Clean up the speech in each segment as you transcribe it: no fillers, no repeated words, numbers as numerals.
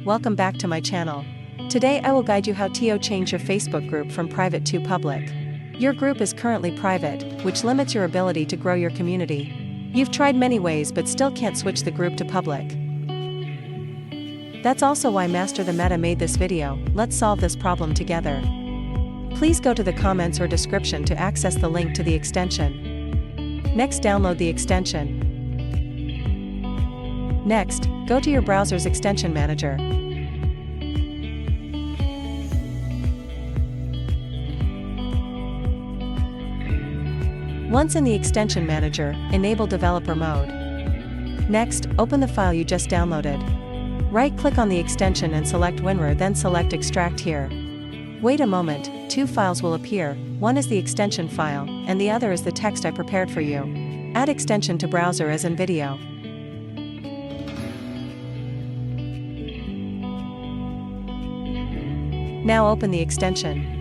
welcome back to my channel. Today I will guide you how to change your Facebook group from private to public. Your group is currently private, which limits your ability to grow your community. You've tried many ways but still can't switch the group to public. That's also why Master the Meta made this video. Let's solve this problem together. Please go to the comments or description to access the link to the extension. Next, download the extension. Next, go to your browser's extension manager. Once in the extension manager, enable developer mode. Next, open the file you just downloaded. Right-click on the extension and select WinRAR, then select Extract here. Wait a moment, two files will appear, one is the extension file, and the other is the text I prepared for you. Add extension to browser as in video. Now open the extension.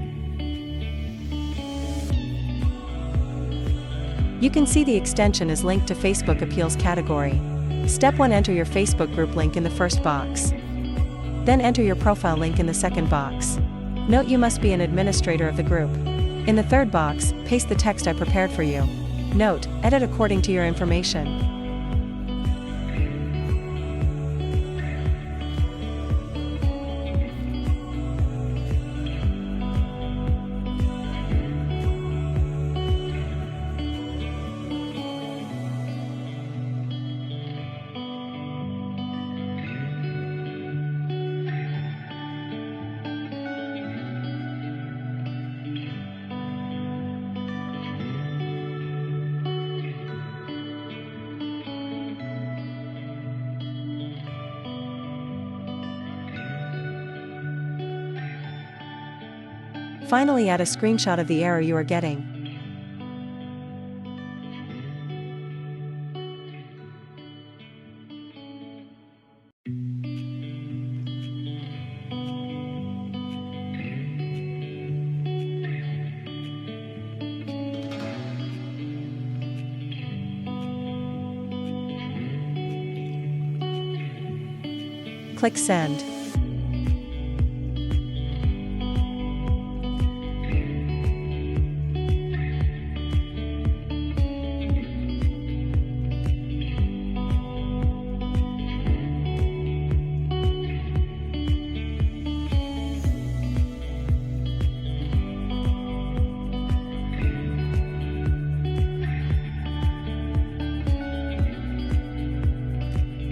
You can see the extension is linked to Facebook Appeals category. Step 1. Enter your Facebook group link in the first box. Then enter your profile link in the second box. Note you must be an administrator of the group. In the third box, paste the text I prepared for you. Note, edit according to your information. Finally, add a screenshot of the error you are getting. Click Send.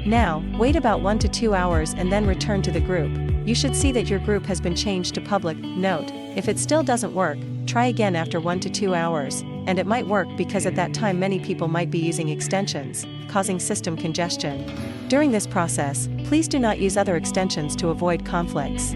Now, wait about 1 to 2 hours and then return to the group. You should see that your group has been changed to public. Note, if it still doesn't work, try again after 1 to 2 hours, and it might work because at that time many people might be using extensions, causing system congestion. During this process, please do not use other extensions to avoid conflicts.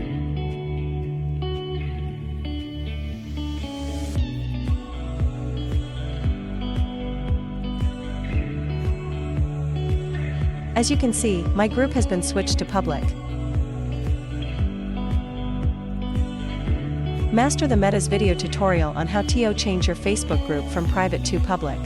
As you can see, my group has been switched to public. Master the Meta's video tutorial on how to change your Facebook group from private to public.